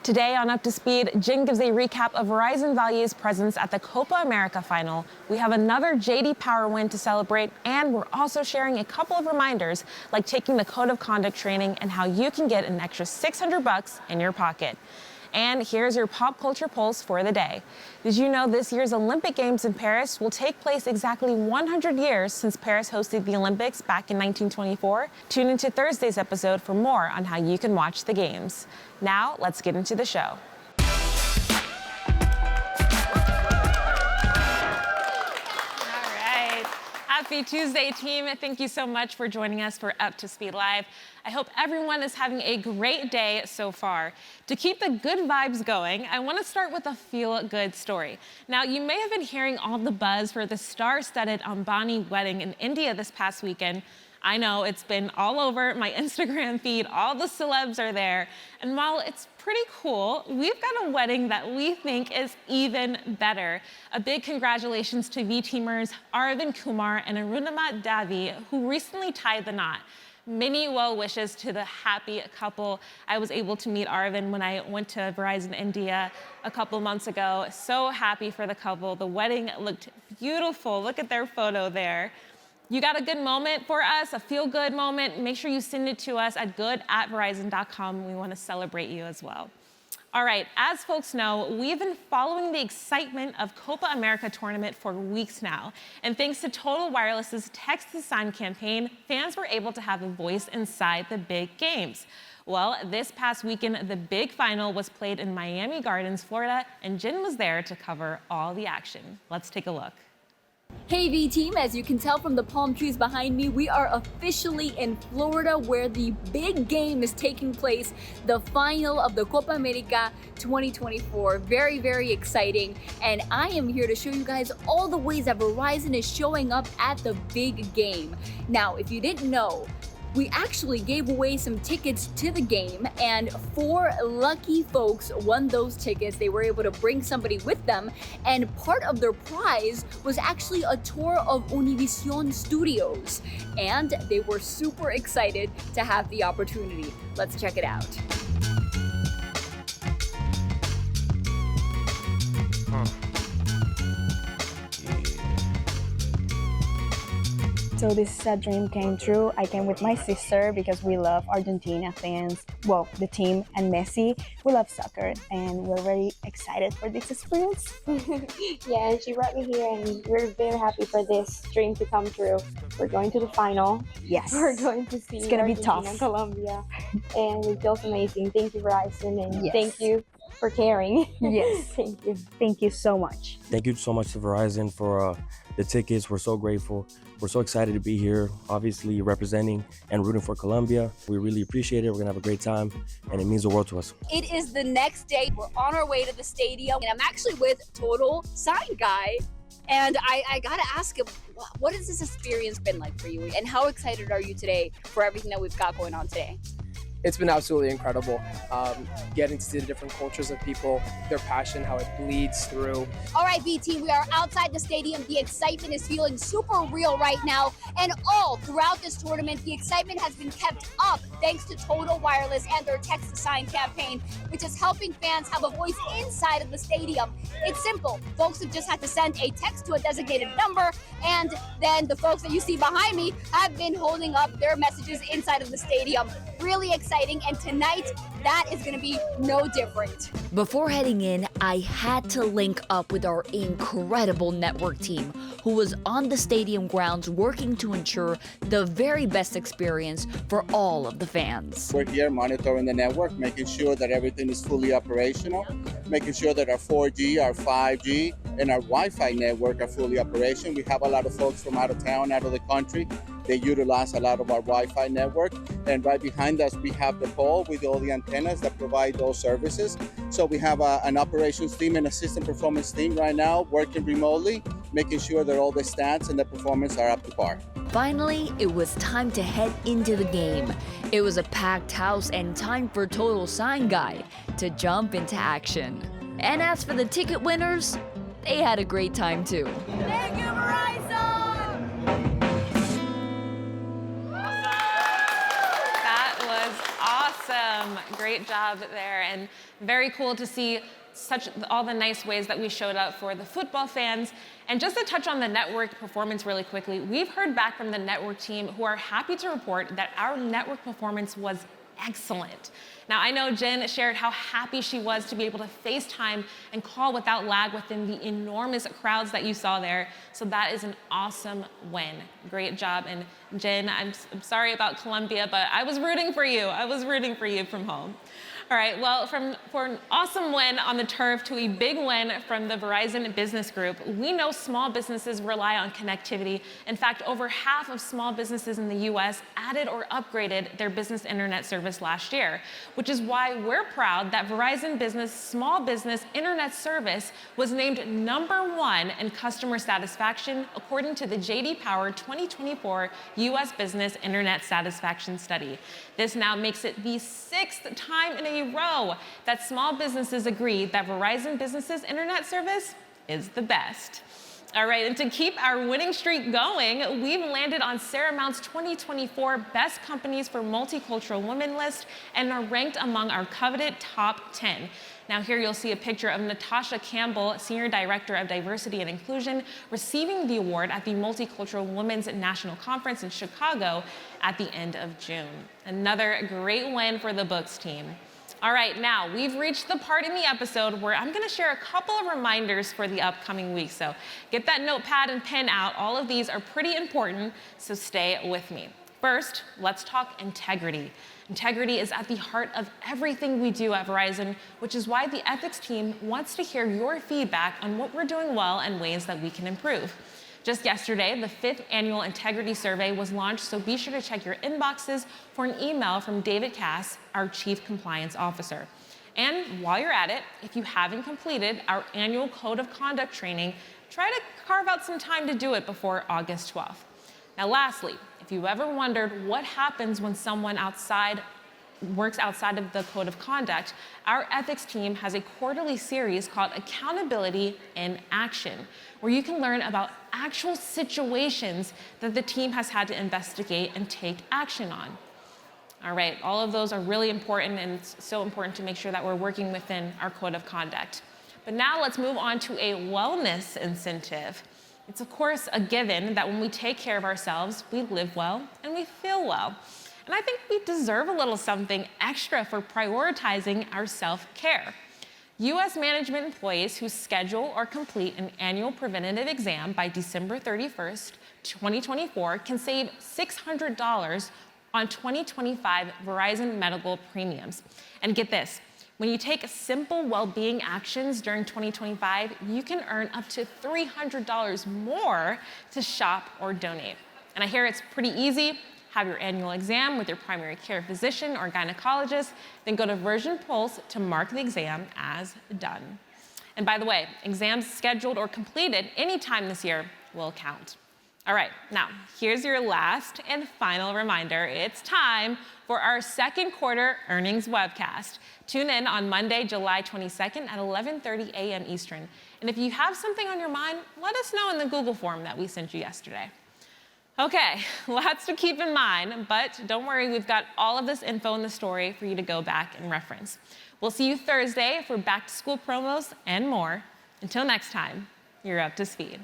Today on Up to Speed, Jen gives a recap of Verizon Value's presence at the Copa America final. We have another JD Power win to celebrate, and we're also sharing a couple of reminders, like taking the Code of Conduct training and how you can get an extra $600 in your pocket. And here's your pop culture pulse for the day. Did you know this year's Olympic Games in Paris will take place exactly 100 years since Paris hosted the Olympics back in 1924? Tune into Thursday's episode for more on how you can watch the games. Now, let's get into the show. Happy Tuesday, team. Thank you so much for joining us for Up to Speed Live. I hope everyone is having a great day so far. To keep the good vibes going, I want to start with a feel-good story. Now, you may have been hearing all the buzz for the star-studded Ambani wedding in India this past weekend. I know it's been all over my Instagram feed. All the celebs are there. And while it's pretty cool, we've got a wedding that we think is even better. A big congratulations to V-teamers Arvind Kumar and Arunima Davi, who recently tied the knot. Many well wishes to the happy couple. I was able to meet Arvind when I went to Verizon India a couple months ago. So happy for the couple. The wedding looked beautiful. Look at their photo there. You got a good moment for us, a feel-good moment, make sure you send it to us at good@verizon.com. We want to celebrate you as well. All right, as folks know, we've been following the excitement of Copa America tournament for weeks now. And thanks to Total Wireless's Text to Sign campaign, fans were able to have a voice inside the big games. Well, this past weekend, the big final was played in Miami Gardens, Florida, and Jen was there to cover all the action. Let's take a look. Hey V-Team, as you can tell from the palm trees behind me, we are officially in Florida where the big game is taking place, the final of the Copa America 2024. Very, very exciting. And I am here to show you guys all the ways that Verizon is showing up at the big game. Now, if you didn't know, we actually gave away some tickets to the game, and 4 lucky folks won those tickets. They were able to bring somebody with them, and part of their prize was actually a tour of Univision Studios. And they were super excited to have the opportunity. Let's check it out. So this is a dream came true. I came with my sister because we love Argentina fans. Well, the team and Messi. We love soccer and we're very excited for this experience. Yeah, and she brought me here and we're very happy for this dream to come true. We're going to the final. Yes. We're going to see It's gonna be Argentina tough. and Colombia. And it feels amazing. Thank you, Verizon, and Yes. thank you for caring. Yes. Thank you. Thank you so much. Thank you so much to Verizon for the tickets. We're so grateful. We're so excited to be here, obviously representing and rooting for Colombia. We really appreciate it. We're gonna have a great time and it means the world to us. It is the next day. We're on our way to the stadium, and I'm actually with Total Sign Guy. And I gotta ask him, what has this experience been like for you? And how excited are you today for everything that we've got going on today? It's been absolutely incredible. Getting to see the different cultures of people, their passion, how it bleeds through. All right, VT, we are outside the stadium. The excitement is feeling super real right now. And all throughout this tournament, the excitement has been kept up thanks to Total Wireless and their Text to Sign campaign, which is helping fans have a voice inside of the stadium. It's simple. Folks have just had to send a text to a designated number, and then the folks that you see behind me have been holding up their messages inside of the stadium. Really exciting, and tonight, that is going to be no different. Before heading in, I had to link up with our incredible network team, who was on the stadium grounds working to ensure the very best experience for all of the fans. We're here monitoring the network, making sure that everything is fully operational, making sure that our 4G, our 5G, and our Wi-Fi network are fully operational. We have a lot of folks from out of town, out of the country. They utilize a lot of our Wi-Fi network. And right behind us, we have the pole with all the antennas that provide those services. So we have an operations team and a system performance team right now working remotely, making sure that all the stats and the performance are up to par. Finally, it was time to head into the game. It was a packed house and time for Total Sign Guy to jump into action. And as for the ticket winners, they had a great time too. Thank you, Verizon! That was awesome. great job there, and very cool to see all the nice ways that we showed up for the football fans. And just to touch on the network performance really quickly, we've heard back from the network team who are happy to report that our network performance was excellent. Now, I know Jen shared how happy she was to be able to FaceTime and call without lag within the enormous crowds that you saw there. So that is an awesome win. Great job. And Jen, I'm sorry about Colombia, but I was rooting for you. I was rooting for you from home. All right, well, for an awesome win on the turf to a big win from the Verizon Business Group, we know small businesses rely on connectivity. In fact, over half of small businesses in the U.S. added or upgraded their business internet service last year, which is why we're proud that Verizon Business Small Business Internet Service was named #1 in customer satisfaction according to the J.D. Power 2024 U.S. Business Internet Satisfaction Study. This now makes it the 6th time in a row that small businesses agree that Verizon Business's internet service is the best. All right, and to keep our winning streak going, we've landed on Sarah Mount's 2024 Best Companies for Multicultural Women list and are ranked among our coveted top 10. Now here you'll see a picture of Natasha Campbell, Senior Director of Diversity and Inclusion, receiving the award at the Multicultural Women's National Conference in Chicago at the end of June. Another great win for the books team. All right, now we've reached the part in the episode where I'm gonna share a couple of reminders for the upcoming week. So get that notepad and pen out. All of these are pretty important, so stay with me. First, let's talk integrity. Integrity is at the heart of everything we do at Verizon, which is why the ethics team wants to hear your feedback on what we're doing well and ways that we can improve. Just yesterday, the 5th annual integrity survey was launched, so be sure to check your inboxes for an email from David Cass, our Chief Compliance Officer. And while you're at it, if you haven't completed our annual Code of Conduct training, try to carve out some time to do it before August 12th. Now lastly, if you've ever wondered what happens when someone works outside of the Code of Conduct, our ethics team has a quarterly series called Accountability in Action, where you can learn about actual situations that the team has had to investigate and take action on. All right, all of those are really important, and it's so important to make sure that we're working within our Code of Conduct. But now let's move on to a wellness incentive. It's of course a given that when we take care of ourselves, we live well and we feel well. And I think we deserve a little something extra for prioritizing our self-care. U.S. management employees who schedule or complete an annual preventative exam by December 31st, 2024 can save $600 on 2025 Verizon medical premiums. And get this, when you take simple well-being actions during 2025, you can earn up to $300 more to shop or donate. And I hear it's pretty easy. Have your annual exam with your primary care physician or gynecologist, then go to Version Pulse to mark the exam as done. And by the way, exams scheduled or completed anytime this year will count. All right, now here's your last and final reminder. It's time for our second quarter earnings webcast. Tune in on Monday, July 22nd at 11:30 a.m. Eastern. And if you have something on your mind, let us know in the Google form that we sent you yesterday. Okay, lots to keep in mind, but don't worry, we've got all of this info in the story for you to go back and reference. We'll see you Thursday for back-to-school promos and more. Until next time, you're up to speed.